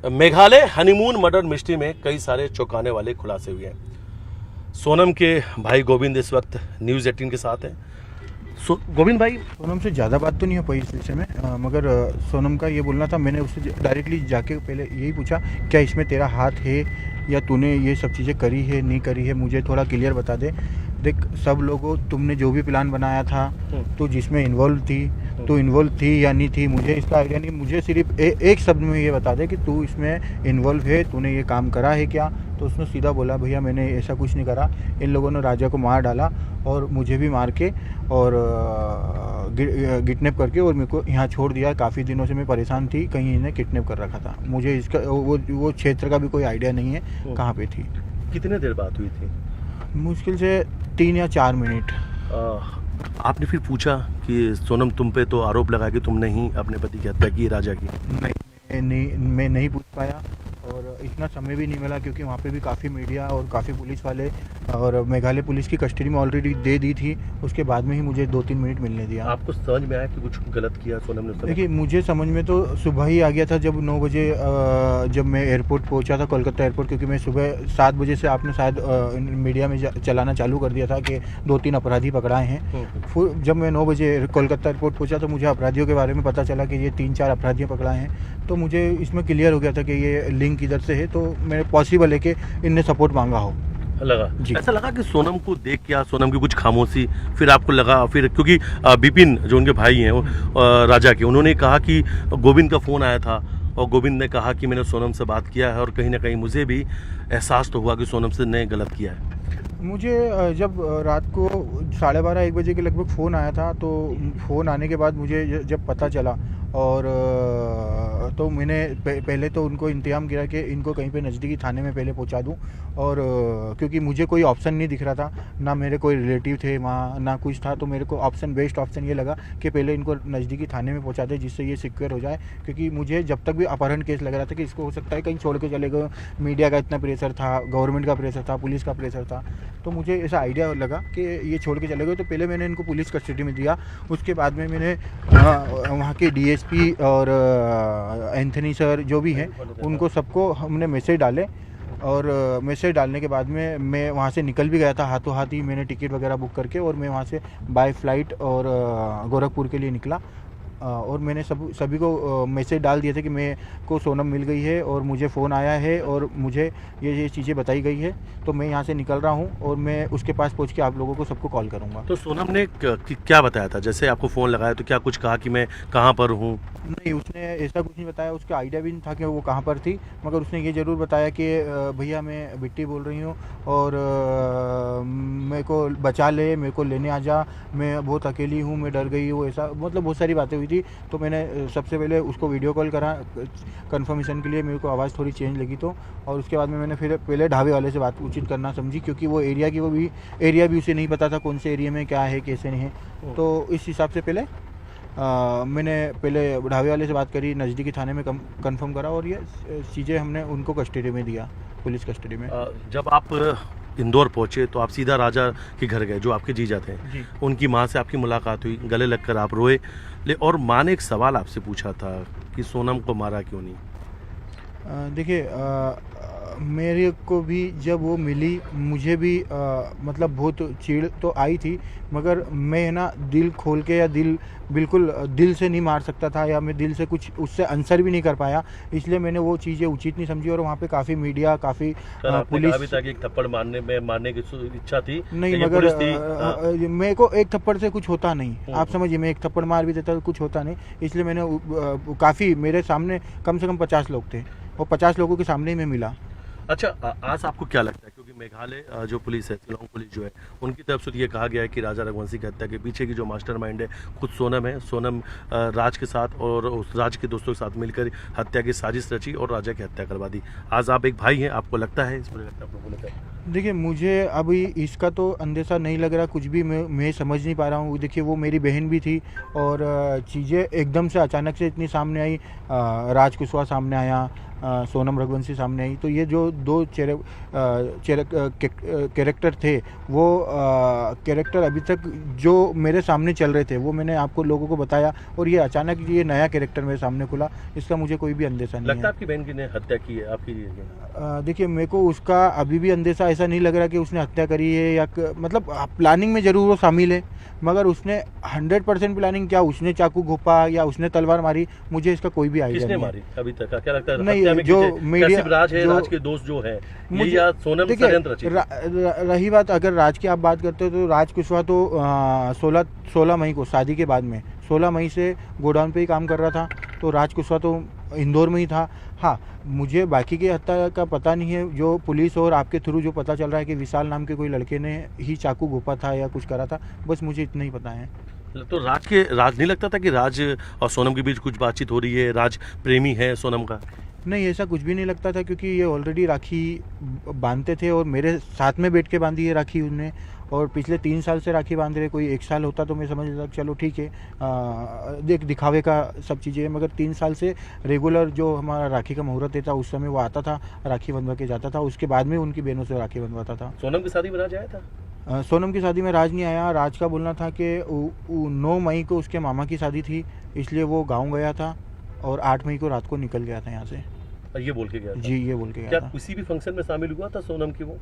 Meghalaya honeymoon murder mystery में कई सारे चौंकाने वाले खुलासे हुए हैं। सोनम के भाई गोविंद इस वक्त न्यूज़ 18 के साथ हैं। गोविंद भाई, सोनम से ज़्यादा बात तो नहीं हो पाई इस विषय में, मगर सोनम का ये बोलना था। मैंने उससे डायरेक्टली जाके पहले यही पूछा, क्या इसमें तेरा हाथ है या तूने ये सब चीज़ें करी है नहीं करी है, मुझे थोड़ा क्लियर बता दे। देख, सब लोगों तुमने जो भी प्लान बनाया था, तो जिसमें इन्वॉल्व थी, तो इन्वॉल्व थी या नहीं थी, मुझे इसका आइडिया नहीं। मुझे सिर्फ एक शब्द में ये बता दे कि तू इसमें इन्वॉल्व है, तूने ये काम करा है क्या। तो उसने सीधा बोला, भैया मैंने ऐसा कुछ नहीं करा, इन लोगों ने राजा को मार डाला और मुझे भी मार के और किडनैप करके और मेरे को यहाँ छोड़ दिया। काफ़ी दिनों से मैं परेशान थी, कहीं इन्हें किडनैप कर रखा था। मुझे इसका वो क्षेत्र का भी कोई आइडिया नहीं है कहाँ पे थी। कितने देर बात हुई थी? मुश्किल से 3 या 4 मिनट। आपने फिर पूछा कि सोनम तुम पे तो आरोप लगा कि तुमने ही अपने पति की हत्या की, राजा की? मैं नहीं पूछ पाया और इतना समय भी नहीं मिला, क्योंकि वहाँ पे भी काफ़ी मीडिया और काफ़ी पुलिस वाले और मेघालय पुलिस की कस्टडी में ऑलरेडी दे दी थी। उसके बाद में ही मुझे 2-3 मिनट मिलने दिया। आपको समझ में आया कि कुछ गलत किया सोनम ने? देखिए, मुझे समझ में तो सुबह ही आ गया था, जब 9 बजे जब मैं एयरपोर्ट पहुंचा था, कोलकाता एयरपोर्ट, क्योंकि मैं सुबह 7 बजे से आपने शायद मीडिया में चलाना चालू कर दिया था कि 2-3 अपराधी पकड़ाए हैं। फिर जब मैं 9 बजे कोलकाता एयरपोर्ट पहुंचा तो मुझे अपराधियों के बारे में पता चला कि ये 3-4 अपराधियों पकड़ाए हैं। तो मुझे इसमें क्लियर हो गया था कि ये लिंक इधर से है, तो मेरे पॉसिबल है कि इनने सपोर्ट मांगा हो। ऐसा लगा कि सोनम को देख के सोनम की कुछ खामोशी, फिर आपको लगा, फिर क्योंकि बिपिन जो उनके भाई हैं राजा के, उन्होंने कहा कि गोविंद का फ़ोन आया था और गोविंद ने कहा कि मैंने सोनम से बात किया है और कहीं ना कहीं मुझे भी एहसास तो हुआ कि सोनम से ने गलत किया है। मुझे जब रात को 12:30-1 बजे के लगभग फ़ोन आया था, तो फ़ोन आने के बाद मुझे जब पता चला और तो मैंने पहले तो उनको इंतजाम किया कि इनको कहीं पे नज़दीकी थाने में पहले पहुंचा दूं। और क्योंकि मुझे कोई ऑप्शन नहीं दिख रहा था, ना मेरे कोई रिलेटिव थे वहाँ, ना कुछ था, तो मेरे को बेस्ट ऑप्शन ये लगा कि पहले इनको नज़दीकी थाने में पहुंचा दे, जिससे ये सिक्योर हो जाए। क्योंकि मुझे जब तक भी अपहरण केस लग रहा था कि इसको हो सकता है कहीं छोड़ के चले गए। मीडिया का इतना प्रेशर था, गवर्नमेंट का प्रेशर था, पुलिस का प्रेशर था, तो मुझे ऐसा आइडिया लगा कि ये छोड़ के चले गए। तो पहले मैंने इनको पुलिस कस्टडी में दिया। उसके बाद में मैंने वहाँ के डीएसपी और एंथनी सर जो भी हैं, उनको सबको हमने मैसेज डाले। और मैसेज डालने के बाद में मैं वहाँ से निकल भी गया था, हाथों हाथ ही मैंने टिकट वगैरह बुक करके, और मैं वहाँ से बाय फ्लाइट और गोरखपुर के लिए निकला। और मैंने सभी को मैसेज डाल दिए थे कि मैं को सोनम मिल गई है और मुझे फ़ोन आया है और मुझे ये चीज़ें बताई गई है, तो मैं यहाँ से निकल रहा हूँ और मैं उसके पास पहुँच के आप लोगों को सबको कॉल करूँगा। तो सोनम ने क्या बताया था? जैसे आपको फ़ोन लगाया तो क्या कुछ कहा कि मैं कहाँ पर हूँ? नहीं, उसने ऐसा कुछ नहीं बताया, उसका आइडिया भी नहीं था कि वो कहाँ पर थी। मगर उसने ये ज़रूर बताया कि भैया मैं बिट्टी बोल रही हूँ और मेरे को बचा ले, मेरे को लेने आ जा, मैं बहुत अकेली हूँ, मैं डर गई हूँ, ऐसा मतलब बहुत सारी बातें हुई थी। तो मैंने सबसे पहले उसको वीडियो कॉल करा कंफर्मेशन के लिए, मेरे को आवाज़ थोड़ी चेंज लगी तो। और उसके बाद में मैंने फिर पहले ढाबे वाले से बात उचित करना समझी, क्योंकि वो एरिया भी उसे नहीं पता था कौन से एरिया में क्या है कैसे नहीं है। तो इस हिसाब से पहले मैंने पहले ढाबे वाले से बात करी, नज़दीकी थाने में कंफर्म करा और ये चीज़ें हमने उनको कस्टडी में दिया, पुलिस कस्टडी में। जब आप इंदौर पहुंचे तो आप सीधा राजा के घर गए, जो आपके जीजा थे जी। उनकी माँ से आपकी मुलाकात हुई, गले लगकर आप रोए और माँ ने एक सवाल आपसे पूछा था कि सोनम को मारा क्यों नहीं? देखिए, मेरे को भी जब वो मिली, मुझे भी मतलब बहुत चिढ़ तो आई थी, मगर मैं ना दिल खोल के या बिल्कुल दिल से नहीं मार सकता था, या मैं दिल से कुछ उससे आंसर भी नहीं कर पाया, इसलिए मैंने वो चीज़ें उचित नहीं समझी। और वहाँ पे काफ़ी मीडिया, काफ़ी पुलिस अभी तक एक थप्पड़ मारने की इच्छा थी नहीं, मगर मेरे को एक थप्पड़ से कुछ होता नहीं। आप समझिए, मैं एक थप्पड़ मार भी देता तो कुछ होता नहीं, इसलिए मैंने काफ़ी, मेरे सामने कम से कम 50 लोग थे और 50 लोगों के सामने ही मैं मिला। अच्छा, आज आपको क्या लगता है, क्योंकि मेघालय जो पुलिस है, शिलोंग पुलिस जो है, उनकी तरफ से ये कहा गया है कि राजा रघुवंशी की हत्या के पीछे की जो मास्टरमाइंड है खुद सोनम है। सोनम राज के साथ और उस राज के दोस्तों के साथ मिलकर हत्या की साजिश रची और राजा की हत्या करवा दी। आज आप एक भाई हैं, आपको लगता है इस पर? देखिए, मुझे अभी इसका तो अंदेशा नहीं लग रहा कुछ भी, मैं समझ नहीं पा रहा हूँ। देखिए, वो मेरी बहन भी थी और चीज़ें एकदम से अचानक से इतनी सामने आई। राज कुशवाहा सामने आया, सोनम रघुवंशी सामने आई। तो ये जो दो कैरेक्टर थे वो कैरेक्टर अभी तक जो मेरे सामने चल रहे थे वो मैंने आपको लोगों को बताया, और ये अचानक ये नया कैरेक्टर मेरे सामने खुला, इसका मुझे कोई भी अंदेशा नहीं लगता है। है आपकी बहन की ने हत्या की है आपकी? देखिए, मेरे को उसका अभी भी अंदेशा ऐसा नहीं लग रहा कि उसने हत्या करी है या मतलब प्लानिंग में ज़रूर वो शामिल है, मगर उसने 100% प्लानिंग क्या उसने चाकू घोंपा या उसने तलवार मारी, मुझे इसका कोई भी आइडिया किसने नहीं है। मारी अभी तक? क्या लगता है नहीं, हत्या में जो किसे? मीडिया- क्या सिर्फ राज है, जो- राज के दोस्त जो है ये, मुझे या सोनम देखिए, षड्यंत्र रची? रही बात अगर राज की आप बात करते हो तो राज कुशवाहा तो 16 मई को शादी के बाद में 16 मई से गोडाउन पे ही काम कर रहा था, तो राज कुशवाहा तो इंदौर में ही था। हाँ, मुझे बाकी की हत्या का पता नहीं है, जो पुलिस और आपके थ्रू जो पता चल रहा है कि विशाल नाम के कोई लड़के ने ही चाकू घोंपा था या कुछ करा था, बस मुझे इतना ही पता है। तो राज नहीं लगता था कि राज और सोनम के बीच कुछ बातचीत हो रही है, राज प्रेमी है सोनम का? नहीं, ऐसा कुछ भी नहीं लगता था, क्योंकि ये ऑलरेडी राखी बांधते थे और मेरे साथ में बैठ के बांधी है राखी उनने, और पिछले 3 साल से राखी बांध रहे। कोई 1 साल होता तो मैं समझ लेता चलो ठीक है, दिखावे का सब चीज़ें है, मगर 3 साल से रेगुलर जो हमारा राखी का मुहूर्त देता उस समय वो आता था, राखी बंधवा के जाता था, उसके बाद में उनकी बहनों से राखी बंधवाता था। सोनम की शादी में राज आया था? सोनम की शादी में राज नहीं आया। राज का बोलना था कि 9 मई को उसके मामा की शादी थी, इसलिए वो गाँव गया था और 8 मई को रात को निकल गया था यहाँ से। ये बोल के गया था? जी, ये बोल के गया क्या था। किसी भी फंक्शन में शामिल हुआ था सोनम की वो?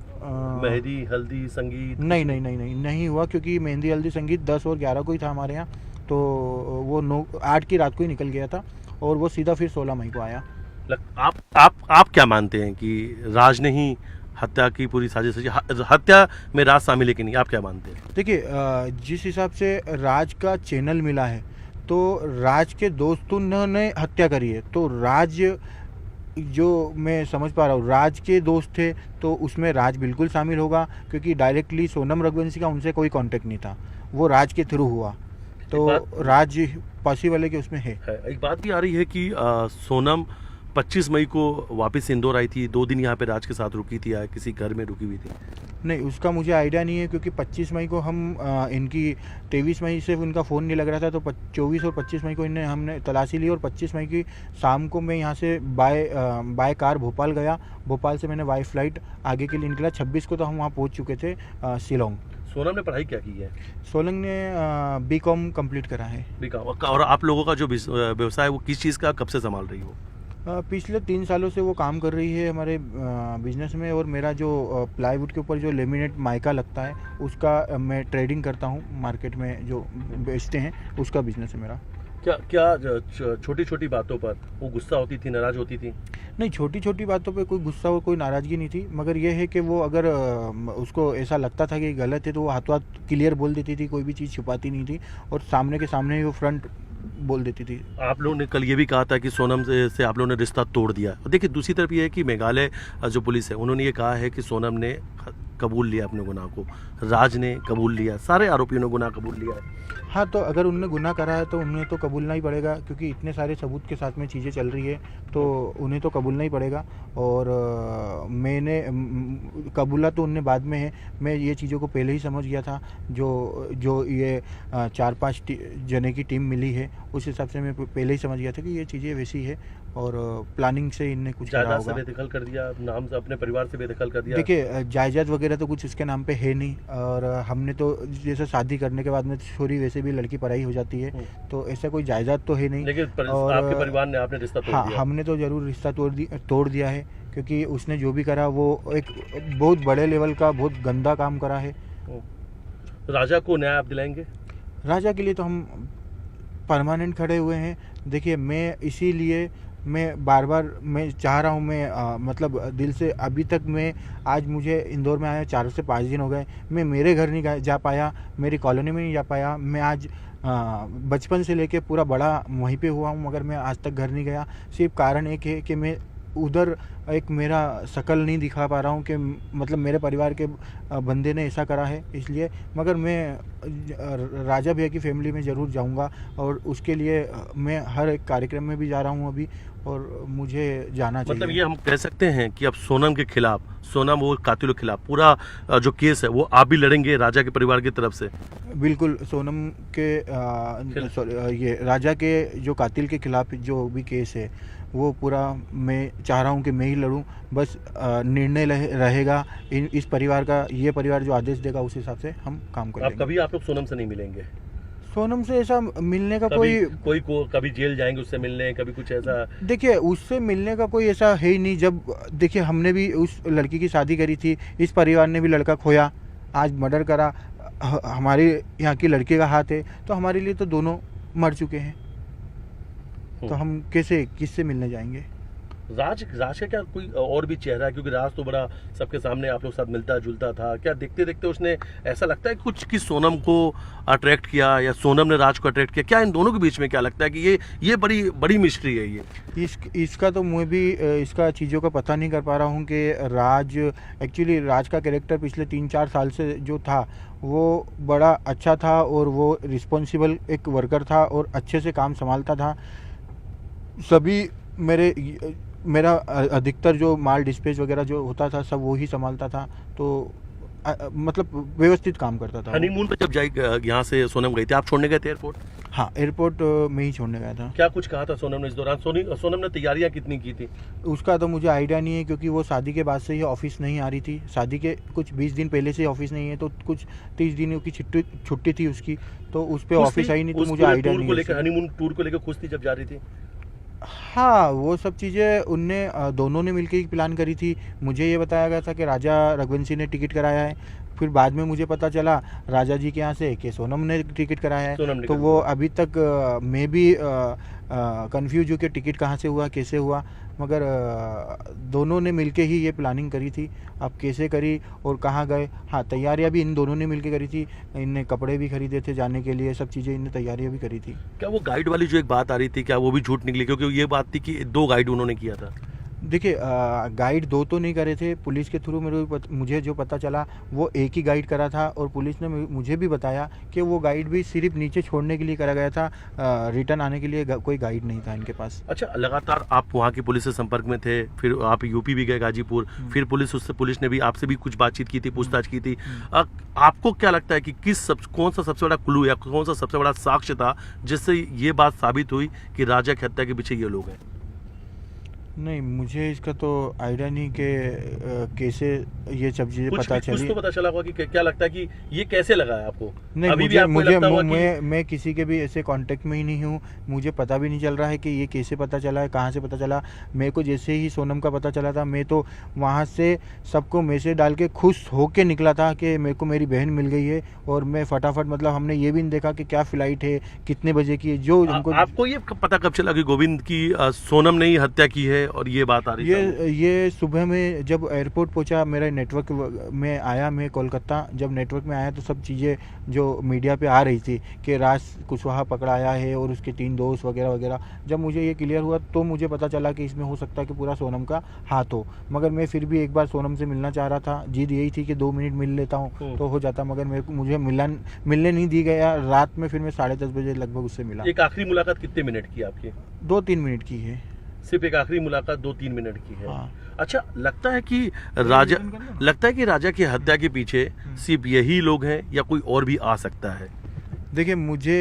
मेहंदी, हल्दी, संगीत? नहीं हुआ, क्योंकि मेहंदी हल्दी संगीत 10 और 11 को ही था हमारे यहाँ, तो वो 8 की रात को ही निकल गया था और वो सीधा फिर 16 मई को आया। आप क्या मानते हैं कि राज ने ही हत्या की पूरी साजिश रची? हत्या में राज शामिल है कि नहीं, आप क्या मानते हैं? देखिए, जिस हिसाब से राज का चैनल मिला है तो राज के दोस्तों ने हत्या करी है, तो राज जो मैं समझ पा रहा हूँ राज के दोस्त थे तो उसमें राज बिल्कुल शामिल होगा, क्योंकि डायरेक्टली सोनम रघुवंशी का उनसे कोई कांटेक्ट नहीं था, वो राज के थ्रू हुआ, तो राज पॉसिबल है कि उसमें है। एक बात भी आ रही है कि सोनम 25 मई को वापस इंदौर आई थी, 2 दिन यहाँ पे राज के साथ रुकी थी या किसी घर में रुकी हुई थी? नहीं, उसका मुझे आइडिया नहीं है, क्योंकि 25 मई को हम इनकी 23 मई से उनका फ़ोन नहीं लग रहा था, तो 24 और 25 मई को हमने तलाशी ली, और 25 मई की शाम को मैं यहाँ से बाय कार भोपाल गया। भोपाल से मैंने बाय फ्लाइट आगे के लिए निकला। 26 को तो हम वहाँ पहुँच चुके थे शिलोंग। सोनम ने पढ़ाई क्या की है? सोलंग ने BCom कंप्लीट करा है। और आप लोगों का जो व्यवसाय है वो किस चीज़ का कब से संभाल रही हो? पिछले 3 सालों से वो काम कर रही है हमारे बिजनेस में, और मेरा जो प्लाईवुड के ऊपर जो लेमिनेट माइका लगता है उसका मैं ट्रेडिंग करता हूँ, मार्केट में जो बेचते हैं उसका बिजनेस है मेरा। क्या छोटी छोटी बातों पर वो गुस्सा होती थी, नाराज होती थी? नहीं, छोटी छोटी बातों पे कोई गुस्सा और कोई नाराज़गी नहीं थी, मगर ये है कि वो अगर उसको ऐसा लगता था कि गलत है तो वो हाथों हाथ क्लियर बोल देती थी, कोई भी चीज़ छुपाती नहीं थी, और सामने के सामने ही वो फ्रंट बोल देती थी। आप लोगों ने कल ये भी कहा था कि सोनम से आप लोगों ने रिश्ता तोड़ दिया। देखिए, दूसरी तरफ ये है कि मेघालय जो पुलिस है उन्होंने ये कहा है कि सोनम ने कबूल लिया अपने गुनाह को, राज ने कबूल लिया, सारे आरोपियों ने गुनाह कबूल लिया है। हाँ, तो अगर उनने गुनाह करा है तो उन्हें तो कबूलना ही पड़ेगा, क्योंकि इतने सारे सबूत के साथ में चीज़ें चल रही है, तो उन्हें तो कबूलना ही पड़ेगा। और मैंने कबूला तो उनने बाद में है, मैं ये चीज़ों को पहले ही समझ गया था। जो ये 4-5 जने की टीम मिली है उस हिसाब से मैं पहले ही समझ गया था कि ये चीज़ें वैसी है, और प्लानिंग से इनने कुछ करा जायदाद से होगा। बेदखल कर दिया, नाम से अपने परिवार से बेदखल कर दिया। देखिए, जायदाद वगैरह तो कुछ उसके नाम पे है नहीं, और हमने तो जैसे शादी करने के बाद में छोरी वैसे भी लड़की पराई हो जाती है, तो ऐसा कोई जायदाद तो है नहीं। लेकिन और आपके परिवार ने आपने रिश्ता तोड़ हाँ, दिया। हमने तो ज़रूर रिश्ता तोड़ दिया है, क्योंकि उसने जो भी करा वो एक बहुत बड़े लेवल का बहुत गंदा काम करा है। राजा को न्याय आप दिलाएंगे? राजा के लिए तो हम परमानेंट खड़े हुए हैं। देखिए, मैं इसीलिए मैं बार बार मैं चाह रहा हूँ, मैं मतलब दिल से, अभी तक मैं आज मुझे इंदौर में आया 4 से 5 दिन हो गए, मैं मेरे घर नहीं जा पाया, मेरी कॉलोनी में नहीं जा पाया। मैं आज बचपन से लेके पूरा बड़ा वहीं पे हुआ हूँ, मगर मैं आज तक घर नहीं गया। सिर्फ कारण एक है कि मैं उधर एक मेरा शक्ल नहीं दिखा पा रहा हूँ, कि मतलब मेरे परिवार के बंदे ने ऐसा करा है इसलिए। मगर मैं राजा भैया की फैमिली में ज़रूर जाऊँगा, और उसके लिए मैं हर एक कार्यक्रम में भी जा रहा हूँ अभी, और मुझे जाना चाहिए। मतलब ये हम कह सकते हैं कि अब सोनम के खिलाफ, सोनम और कातिलों के खिलाफ पूरा जो केस है वो आप भी लड़ेंगे राजा के परिवार की तरफ से? बिल्कुल, सोनम के ये राजा के जो कातिल के खिलाफ जो भी केस है वो पूरा मैं चाह रहा हूँ कि मैं ही लड़ूँ। बस निर्णय रहेगा इस परिवार का, ये परिवार जो आदेश देगा उस हिसाब से हम काम कर लेंगे। कभी आप लोग सोनम से नहीं मिलेंगे? सोनम से ऐसा मिलने का कभी कभी जेल जाएंगे उससे मिलने, कभी कुछ ऐसा? देखिए, उससे मिलने का कोई ऐसा है ही नहीं। जब देखिए, हमने भी उस लड़की की शादी करी थी, इस परिवार ने भी लड़का खोया, आज मर्डर करा, हमारे यहाँ की लड़के का हाथ है, तो हमारे लिए तो दोनों मर चुके हैं, तो हम कैसे किससे मिलने जाएंगे? राज का क्या कोई और भी चेहरा है? क्योंकि राज तो बड़ा सबके सामने आप लोग साथ मिलता जुलता था, क्या देखते देखते उसने ऐसा लगता है कुछ कि सोनम को अट्रैक्ट किया या सोनम ने राज को अट्रैक्ट किया? क्या इन दोनों के बीच में क्या लगता है कि ये बड़ी बड़ी मिस्ट्री है ये? इसका तो मैं भी इसका चीज़ों का पता नहीं कर पा रहा हूँ कि राज, एक्चुअली राज का कैरेक्टर पिछले 3-4 साल से जो था वो बड़ा अच्छा था और वो रिस्पॉन्सिबल एक वर्कर था और अच्छे से काम संभालता था। सभी मेरा अधिकतर जो माल डिस्पैच वगैरह जो होता था सब वो ही संभालता था, तो मतलब व्यवस्थित काम करता था। हनीमून पे जब यहाँ से सोनम गई थी, आप छोड़ने गए थे एयरपोर्ट? हाँ, एयरपोर्ट में ही छोड़ने गया था। क्या कुछ कहा था सोनम ने इस दौरान? सोनम ने तैयारियां कितनी की थी? उसका तो मुझे आइडिया नहीं है, क्योंकि वो शादी के बाद से ही ऑफिस नहीं आ रही थी। शादी के कुछ 20 दिन पहले से ऑफिस नहीं है, तो कुछ 30 दिनों की छुट्टी थी उसकी, तो उस पर ऑफिस आई नहीं, तो मुझे आइडिया नहीं है। हनीमून टूर को लेकर खुश थी जब जा रही थी? हाँ, वो सब चीज़ें उनने दोनों ने मिलकर ही प्लान करी थी। मुझे ये बताया गया था कि राजा रघुवंशी ने टिकट कराया है, फिर बाद में मुझे पता चला राजा जी के यहाँ से कि सोनम ने टिकट कराया है। तो वो अभी तक मैं भी कंफ्यूज हूँ कि टिकट कहाँ से हुआ, कैसे हुआ, मगर दोनों ने मिलके ही ये प्लानिंग करी थी। अब कैसे करी और कहाँ गए, हाँ, तैयारियां भी इन दोनों ने मिलके करी थी। इनने कपड़े भी खरीदे थे जाने के लिए, सब चीज़ें इनने तैयारियां भी करी थी। क्या वो गाइड वाली जो एक बात आ रही थी, क्या वो भी झूठ निकली? क्योंकि ये बात थी कि 2 गाइड उन्होंने किया था। देखिए, गाइड 2 तो नहीं करे थे। पुलिस के थ्रू मुझे जो पता चला वो एक ही गाइड करा था, और पुलिस ने मुझे भी बताया कि वो गाइड भी सिर्फ नीचे छोड़ने के लिए करा गया था, रिटर्न आने के लिए कोई गाइड नहीं था इनके पास। अच्छा, लगातार आप वहाँ की पुलिस से संपर्क में थे, फिर आप यूपी भी गए, गाजीपुर, फिर पुलिस ने भी आपसे भी कुछ बातचीत की थी, पूछताछ की थी। आपको क्या लगता है कि कौन सा सबसे बड़ा क्लू या कौन सा सबसे बड़ा साक्ष्य था जिससे ये बात साबित हुई कि राजा की हत्या के पीछे ये लोग हैं? नहीं, मुझे इसका तो आइडिया नहीं कि कैसे ये सब चीजें पता चली। कुछ तो पता चला होगा कि क्या लगता है कि ये कैसे लगा है आपको? नहीं, अभी मुझे मैं किसी के भी ऐसे कांटेक्ट में ही नहीं हूँ। मुझे पता भी नहीं चल रहा है कि ये कैसे पता चला है, कहाँ से पता चला। मेरे को जैसे ही सोनम का पता चला था, मैं तो वहाँ से सबको मैसेज डाल के खुश होके निकला था कि मेरे को मेरी बहन मिल गई है। और मैं फटाफट, मतलब हमने ये भी नहीं देखा कि क्या फ्लाइट है, कितने बजे की है, जो हमको। आपको ये पता कब चला कि गोविंद की सोनम ने ही हत्या की है और ये बात आ रही है? ये सुबह में जब एयरपोर्ट पहुंचा, मेरा नेटवर्क में आया, मैं कोलकाता जब नेटवर्क में आया तो सब चीज़ें जो मीडिया पे आ रही थी कि राज कुशवाहा पकड़ाया है और उसके 3 दोस्त वगैरह वगैरह, जब मुझे ये क्लियर हुआ तो मुझे पता चला कि इसमें हो सकता है कि पूरा सोनम का हाथ हो। मगर मैं फिर भी एक बार सोनम से मिलना चाह रहा था, जिद यही थी कि 2 मिनट मिल लेता हूँ तो हो जाता, मगर मुझे मिलने नहीं दी गया। रात में फिर मैं 10:30 बजे लगभग उससे मिला। एक आखिरी मुलाकात कितने मिनट की आपकी? 2-3 मिनट की है। सिर्फ एक आखिरी मुलाकात 2-3 मिनट की है? हाँ। अच्छा, लगता है कि राजा की हत्या के पीछे सिर्फ यही लोग हैं या कोई और भी आ सकता है? देखिए, मुझे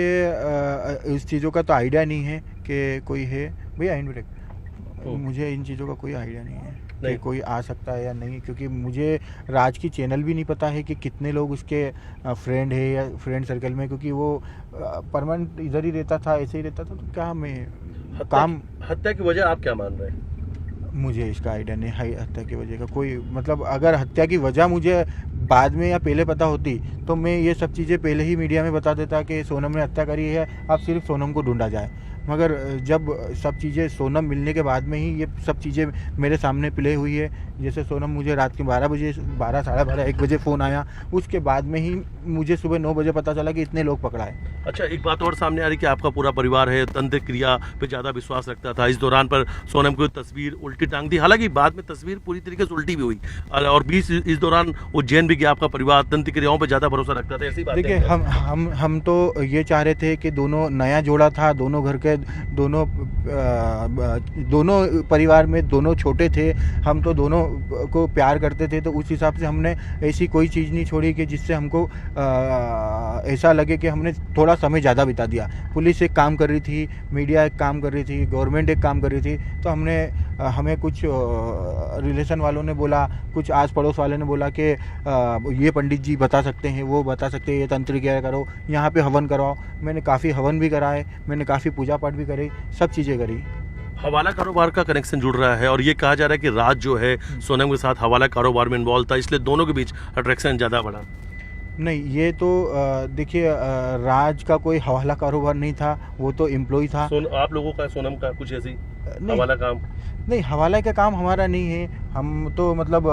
इस चीज़ों का तो आइडिया नहीं है कि कोई है भैया इनडायरेक्ट, मुझे इन चीज़ों का कोई आइडिया नहीं है कि कोई आ सकता है या नहीं, क्योंकि मुझे राज की चैनल भी नहीं पता है कि कितने लोग उसके फ्रेंड है या फ्रेंड सर्कल में, क्योंकि वो परमानेंट इधर ही रहता था, ऐसे ही रहता था। तो क्या मैं हत्या की वजह आप क्या मान रहे हैं? मुझे इसका आइडिया नहीं है हत्या की वजह का कोई, मतलब अगर हत्या की वजह मुझे बाद में या पहले पता होती तो मैं ये सब चीज़ें पहले ही मीडिया में बता देता कि सोनम ने हत्या करी है, अब सिर्फ सोनम को ढूंढा जाए। मगर जब सब चीज़ें सोनम मिलने के बाद में ही ये सब चीज़ें मेरे सामने प्ले हुई है, जैसे सोनम मुझे रात के 12 बजे 12 साढ़े 12 1 बजे फ़ोन आया, उसके बाद में ही मुझे सुबह 9 बजे पता चला कि इतने लोग पकड़ाए। अच्छा, एक बात और सामने आ रही कि आपका पूरा परिवार है तंत्र क्रिया पे ज़्यादा विश्वास रखता था। इस दौरान पर सोनम को तस्वीर उल्टी टांग दी, हालांकि बाद में तस्वीर पूरी तरीके से उल्टी भी हुई, और इस दौरान उज्जैन भी गया आपका परिवार, तंत्र क्रियाओं पर ज़्यादा भरोसा रखता था। ऐसी बात? देखिए, हम तो ये चाह रहे थे कि दोनों नया जोड़ा था, दोनों घर के थे, दोनों दोनों परिवार में दोनों छोटे थे, हम तो दोनों को प्यार करते थे, तो उस हिसाब से हमने ऐसी कोई चीज़ नहीं छोड़ी कि जिससे हमको ऐसा लगे कि हमने थोड़ा समय ज़्यादा बिता दिया। पुलिस एक काम कर रही थी, मीडिया एक काम कर रही थी, गवर्नमेंट एक काम कर रही थी, तो हमें कुछ रिलेशन वालों ने बोला, कुछ आस पड़ोस वाले ने बोला कि ये पंडित जी बता सकते हैं, वो बता सकते हैं, ये तंत्र क्रिया करो, यहाँ पे हवन कराओ। मैंने काफ़ी हवन भी कराए, मैंने काफ़ी पूजा पाठ भी करी, सब चीज़ें करी। हवाला कारोबार का कनेक्शन जुड़ रहा है और ये कहा जा रहा है कि राज जो है सोनम के साथ हवाला कारोबार में इन्वॉल्व था, इसलिए दोनों के बीच अट्रैक्शन ज़्यादा बढ़ा। नहीं, ये तो देखिए, राज का कोई हवाला कारोबार नहीं था, वो तो एम्प्लॉय था। आप लोगों का सोनम का कुछ ऐसी नहीं, हवाला काम? नहीं, हवाले का काम हमारा नहीं है। हम तो मतलब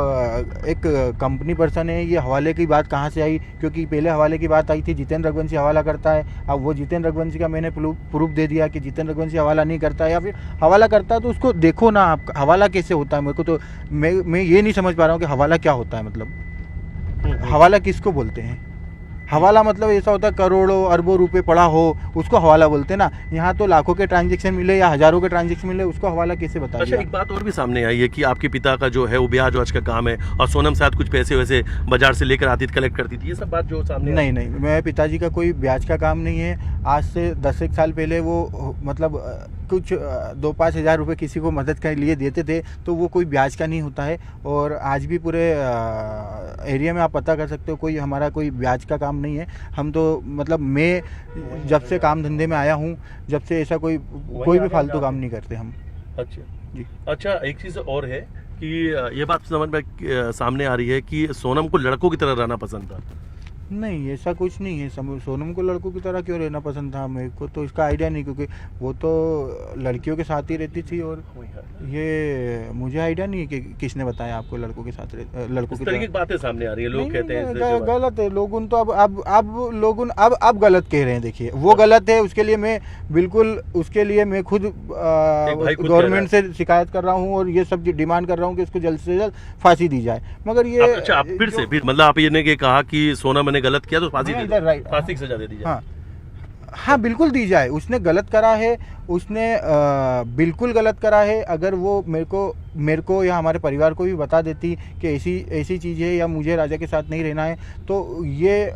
एक कंपनी पर्सन है। ये हवाले की बात कहाँ से आई? क्योंकि पहले हवाले की बात आई थी, जितेंद्र रघुवंशी हवाला करता है। अब वो जितेंद्र रघुवंशी का मैंने प्रूफ दे दिया कि जितेंद्र रघुवंशी हवाला नहीं करता है, या फिर हवाला करता है तो उसको देखो ना आप, हवाला कैसे होता है। मेरे को तो मैं ये नहीं समझ पा रहा हूँ कि हवाला क्या होता है। मतलब हवाला किसको बोलते हैं? हवाला मतलब ऐसा होता है करोड़ों अरबों रुपए पड़ा हो, उसको हवाला बोलते हैं ना। यहाँ तो लाखों के ट्रांजैक्शन मिले या हजारों के ट्रांजैक्शन मिले, उसको हवाला कैसे बता अच्छा, दिया? एक बात और भी सामने आई है कि आपके पिता का जो है वो ब्याज वाज का काम है और सोनम साथ कुछ पैसे वैसे बाजार से लेकर आती थी, कलेक्ट करती थी, ये सब बात जो सामने नहीं नहीं, मेरे पिताजी का कोई ब्याज का काम नहीं है। आज से 10 साल पहले वो मतलब कुछ 2-5 हज़ार रुपये किसी को मदद के लिए देते थे, तो वो कोई ब्याज का नहीं होता है। और आज भी पूरे एरिया में आप पता कर सकते हो, कोई हमारा कोई ब्याज का काम नहीं है। हम तो मतलब मैं जब से काम धंधे में आया हूँ, जब से ऐसा कोई भी फालतू काम नहीं करते हम। अच्छा जी। अच्छा, एक चीज़ और है कि ये बात समझ में सामने आ रही है कि सोनम को लड़कों की तरह रहना पसंद था। नहीं, ऐसा कुछ नहीं है। सोनम को लड़कों की तरह क्यों रहना पसंद था? मेरे को तो इसका आइडिया नहीं, क्योंकि वो तो लड़कियों के साथ ही रहती थी। और ये मुझे आइडिया नहीं है कि किसने बताया आपको लड़कों के साथ लड़कों की तरह। बातें सामने आ रही है, लोग कहते हैं गलत है। लोगों तो अब लोगों अब गलत कह रहे हैं। देखिए, वो गलत है, उसके लिए मैं बिल्कुल, उसके लिए मैं खुद गवर्नमेंट से शिकायत कर रहा हूँ और ये सब डिमांड कर रहा हूँ कि उसको जल्द से जल्द फांसी दी जाए। मगर ये अच्छा, आप फिर से मतलब आप ये ने कहा कि सोनम ने गलत किया तो फांसी दी जाए, फांसी की सजा दे दी जाए। हाँ, बिल्कुल दी जाए। उसने गलत करा है, उसने बिल्कुल गलत करा है। अगर वो मेरे को या हमारे परिवार को भी बता देती कि ऐसी चीज़ है या मुझे राजा के साथ नहीं रहना है, तो ये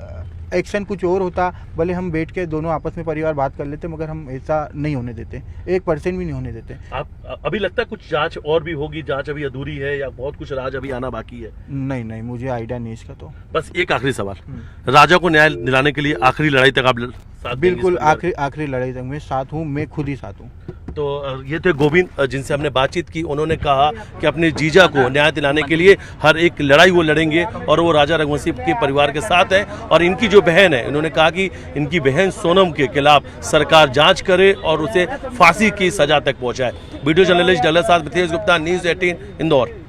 एक्शन कुछ और होता। भले हम बैठ के दोनों आपस में परिवार बात कर लेते, मगर हम ऐसा नहीं होने देते, 1% भी नहीं होने देते। आप अभी लगता है कुछ जांच और भी होगी, जांच अभी अधूरी है या बहुत कुछ राज अभी आना बाकी है? नहीं, मुझे आइडिया नहीं इसका। तो बस एक आखिरी सवाल, राजा को न्याय दिलाने के लिए आखिरी लड़ाई तक आप साथ? बिल्कुल, आखिरी लड़ाई तक मैं साथ हूँ, मैं खुद ही साथ हूँ। तो ये थे गोविंद, जिनसे हमने बातचीत की। उन्होंने कहा कि अपने जीजा को न्याय दिलाने के लिए हर एक लड़ाई वो लड़ेंगे और वो राजा रघुवंशी के परिवार के साथ है। और इनकी जो बहन है, इन्होंने कहा कि इनकी बहन सोनम के खिलाफ सरकार जांच करे और उसे फांसी की सजा तक पहुंचाए। वीडियो जर्नलिस्ट डल्ला साथ मिथेश गुप्ता, न्यूज़ 18 इंदौर।